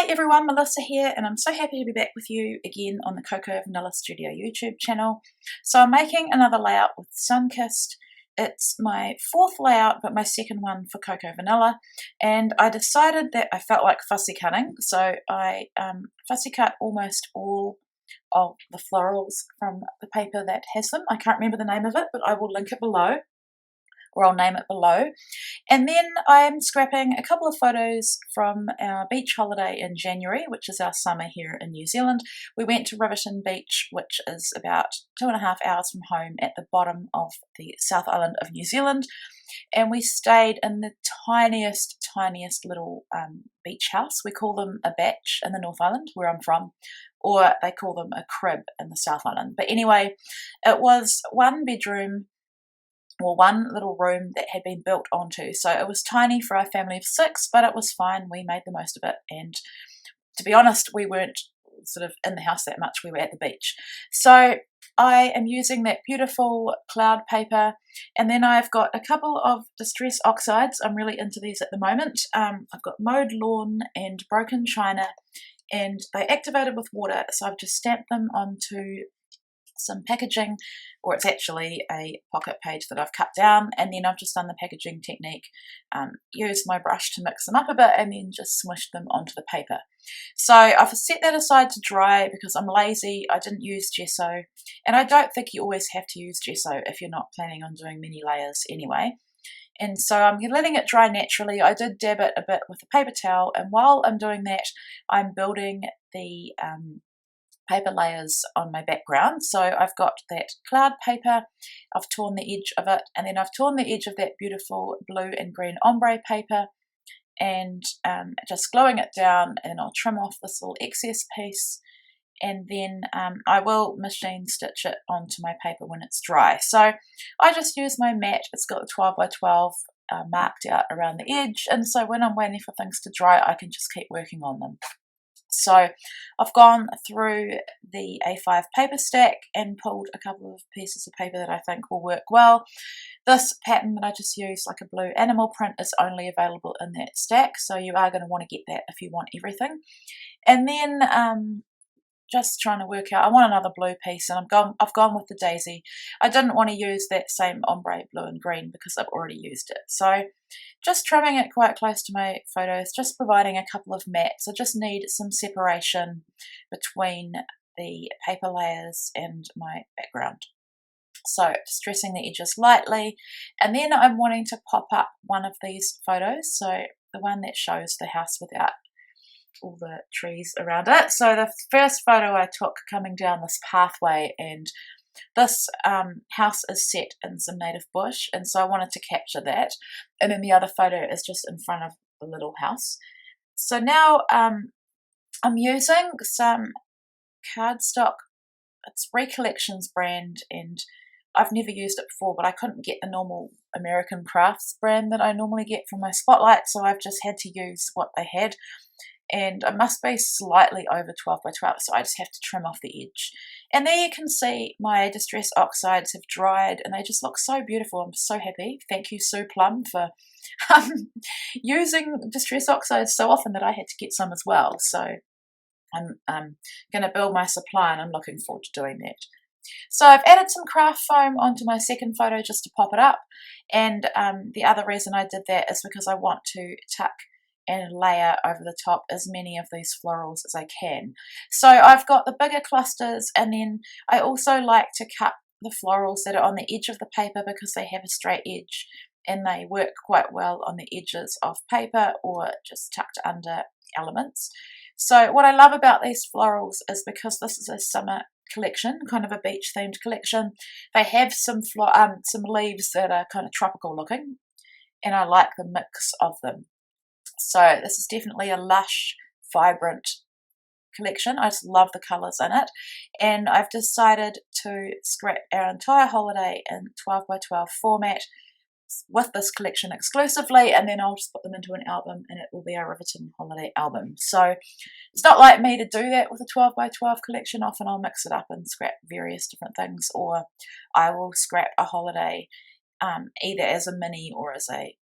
everyone, Melissa here, and I'm so happy to be back with you again on the Coco Vanilla Studio YouTube channel. So I'm making another layout with Sunkissed. It's my fourth layout, but my second one for Coco Vanilla, and I decided that I felt like fussy cutting, so I fussy cut almost all of the florals from the paper that has them. I can't remember the name of it, but I will link it below, or I'll name it below. And then I'm scrapping a couple of photos from our beach holiday in January, which is our summer here in New Zealand. We went to Riverton Beach, which is about 2.5 hours from home at the bottom of the South Island of New Zealand. And we stayed in the tiniest little beach house. We call them a batch in the North Island, where I'm from, or they call them a crib in the South Island. But anyway, it was one bedroom, or one little room that had been built onto. So it was tiny for our family of 6, but it was fine. We made the most of it. And to be honest, we weren't sort of in the house that much. We were at the beach. So I am using that beautiful cloud paper. And then I've got a couple of Distress Oxides. I'm really into these at the moment. I've got Mowed Lawn and Broken China, and they activated with water. So I've just stamped them onto some packaging, or it's actually a pocket page that I've cut down, and then I've just done the packaging technique, used my brush to mix them up a bit, and then just smushed them onto the paper. So I've set that aside to dry because I'm lazy. I didn't use gesso, and I don't think you always have to use gesso if you're not planning on doing many layers anyway. And so I'm letting it dry naturally. I did dab it a bit with a paper towel, and while I'm doing that, I'm building the paper layers on my background. So I've got that cloud paper, I've torn the edge of it, and then I've torn the edge of that beautiful blue and green ombre paper, and just gluing it down, and I'll trim off this little excess piece, and then I will machine stitch it onto my paper when it's dry. So I just use my mat. It's got the 12 by 12 marked out around the edge, and so when I'm waiting for things to dry, I can just keep working on them. So I've gone through the A5 paper stack and pulled a couple of pieces of paper that I think will work well. This pattern that I just used, like a blue animal print, is only available in that stack, so you are going to want to get that if you want everything. And then just trying to work out, I want another blue piece, and I've gone with the daisy. I didn't want to use that same ombre blue and green because I've already used it. So just trimming it quite close to my photos, just providing a couple of mats. I just need some separation between the paper layers and my background. So just dressing the edges lightly, and then I'm wanting to pop up one of these photos, so the one that shows the house without all the trees around it. So the first photo I took coming down this pathway, and this house is set in some native bush, and so I wanted to capture that. And then the other photo is just in front of the little house. So now I'm using some cardstock. It's Recollections brand, and I've never used it before, but I couldn't get the normal American Crafts brand that I normally get from my Spotlight, so I've just had to use what they had. And I must be slightly over 12 by 12, so I just have to trim off the edge. And there you can see my Distress Oxides have dried, and they just look so beautiful. I'm so happy. Thank you, Sue Plum, for using Distress Oxides so often that I had to get some as well. So I'm going to build my supply, and I'm looking forward to doing that. So I've added some craft foam onto my second photo just to pop it up, and the other reason I did that is because I want to tuck and layer over the top as many of these florals as I can. So I've got the bigger clusters, and then I also like to cut the florals that are on the edge of the paper because they have a straight edge and they work quite well on the edges of paper or just tucked under elements. So what I love about these florals is because this is a summer collection, kind of a beach themed collection, they have some leaves that are kind of tropical looking, and I like the mix of them. So this is definitely a lush, vibrant collection. I just love the colours in it, and I've decided to scrap our entire holiday in 12 by 12 format with this collection exclusively, and then I'll just put them into an album, and it will be our Riverton holiday album. So it's not like me to do that with a 12 by 12 collection. Often I'll mix it up and scrap various different things, or I will scrap a holiday either as a mini or as a,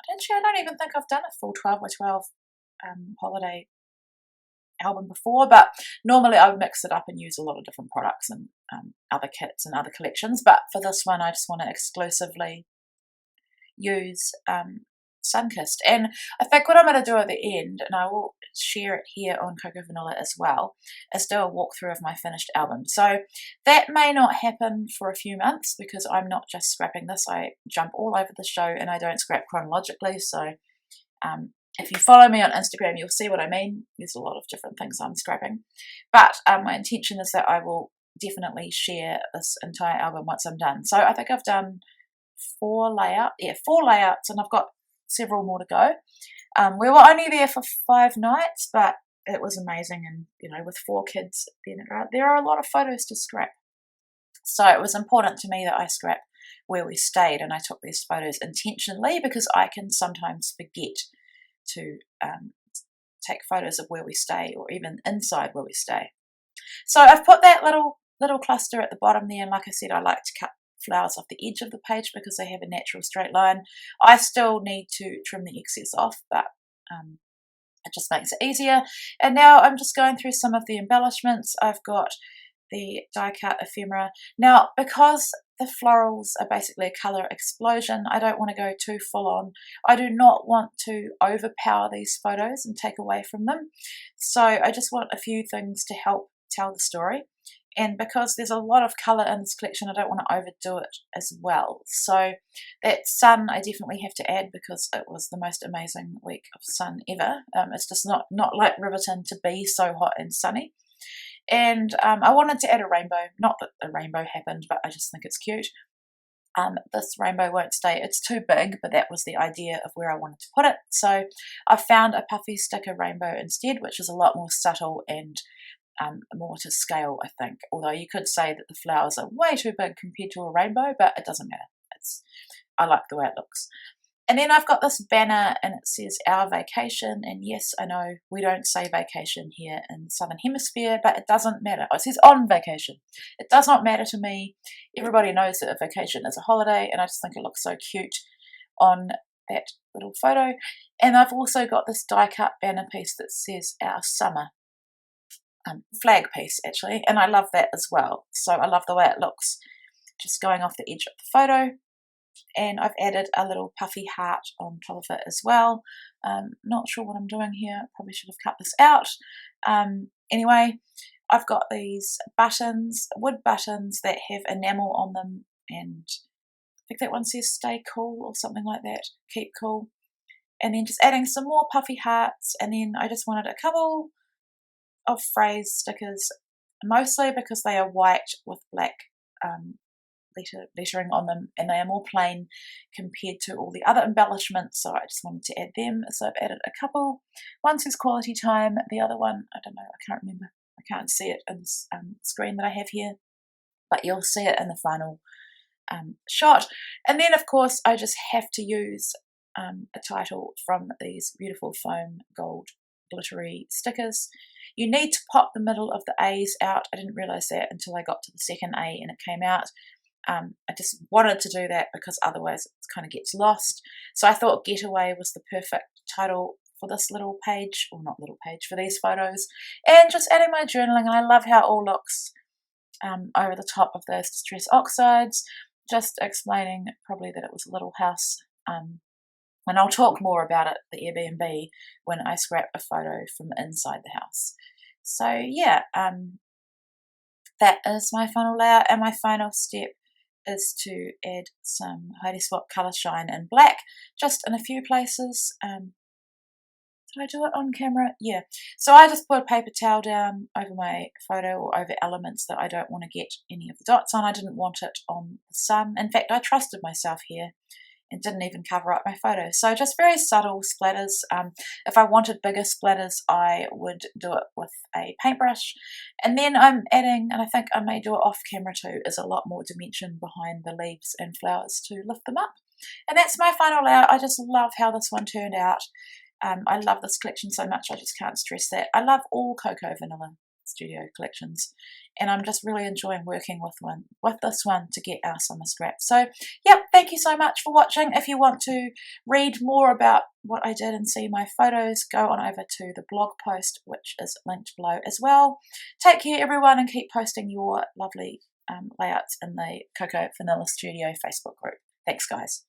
I don't even think I've done a full 12 by 12 holiday album before, but normally I would mix it up and use a lot of different products and other kits and other collections. But for this one, I just want to exclusively use Sunkist. And I think what I'm going to do at the end, and I will share it here on Cocoa Vanilla as well, is do a walkthrough of my finished album. So that may not happen for a few months because I'm not just scrapping this. I jump all over the show and I don't scrap chronologically. So if you follow me on Instagram, you'll see what I mean. There's a lot of different things I'm scrapping. But my intention is that I will definitely share this entire album once I'm done. So I think I've done 4 layouts, and I've got several more to go. We were only there for 5 nights, but it was amazing. And, you know, with 4 kids, there are a lot of photos to scrap. So it was important to me that I scrap where we stayed, and I took these photos intentionally because I can sometimes forget to take photos of where we stay or even inside where we stay. So I've put that little cluster at the bottom there, and like I said, I like to cut flowers off the edge of the page because they have a natural straight line. I still need to trim the excess off, but it just makes it easier. And now I'm just going through some of the embellishments. I've got the die cut ephemera. Now, because the florals are basically a colour explosion, I don't want to go too full on. I do not want to overpower these photos and take away from them. So I just want a few things to help tell the story. And because there's a lot of colour in this collection, I don't want to overdo it as well. So that sun I definitely have to add because it was the most amazing week of sun ever. It's just not like Riverton to be so hot and sunny. And I wanted to add a rainbow. Not that a rainbow happened, but I just think it's cute. This rainbow won't stay. It's too big, but that was the idea of where I wanted to put it. So I found a puffy sticker rainbow instead, which is a lot more subtle and more to scale, I think. Although you could say that the flowers are way too big compared to a rainbow, but it doesn't matter. I like the way it looks. And then I've got this banner and it says Our Vacation. And yes, I know we don't say vacation here in the Southern Hemisphere, but it doesn't matter. It says on vacation. It does not matter to me. Everybody knows that a vacation is a holiday, and I just think it looks so cute on that little photo. And I've also got this die cut banner piece that says Our Summer. Flag piece actually, and I love that as well. So I love the way it looks just going off the edge of the photo. And I've added a little puffy heart on top of it as well. Not sure what I'm doing here. Probably should have cut this out. Anyway, I've got these buttons, wood buttons that have enamel on them, and I think that one says stay cool or something like that, keep cool. And then just adding some more puffy hearts, and then I just wanted a couple of phrase stickers, mostly because they are white with black lettering on them, and they are more plain compared to all the other embellishments, so I just wanted to add them. So I've added a couple. One says quality time, the other one, I don't know, I can't remember. I can't see it in this screen that I have here, but you'll see it in the final shot. And then of course I just have to use a title from these beautiful foam gold glittery stickers. You need to pop the middle of the A's out. I didn't realise that until I got to the second A and it came out. I just wanted to do that because otherwise it kind of gets lost. So I thought Getaway was the perfect title for this little page, or not little page, for these photos. And just adding my journaling, and I love how it all looks over the top of those Distress Oxides, just explaining probably that it was a little house. And I'll talk more about it, the Airbnb, when I scrap a photo from inside the house. So yeah, that is my final layout, and my final step is to add some Heidi Swapp Colour Shine in black, just in a few places. Did I do it on camera? Yeah. So I just put a paper towel down over my photo or over elements that I don't want to get any of the dots on. I didn't want it on the sun. In fact, I trusted myself here and didn't even cover up my photo. So just very subtle splatters. If I wanted bigger splatters, I would do it with a paintbrush. And then I'm adding, and I think I may do it off camera too, is a lot more dimension behind the leaves and flowers to lift them up. And that's my final layout. I just love how this one turned out. I love this collection so much, I just can't stress that. I love all Cocoa Vanilla Studio collections, and I'm just really enjoying working with this one to get our summer scrap. So yep, thank you so much for watching. If you want to read more about what I did and see my photos, go on over to the blog post, which is linked below as well. Take care, everyone, and keep posting your lovely layouts in the Coco Vanilla Studio Facebook group. Thanks, guys.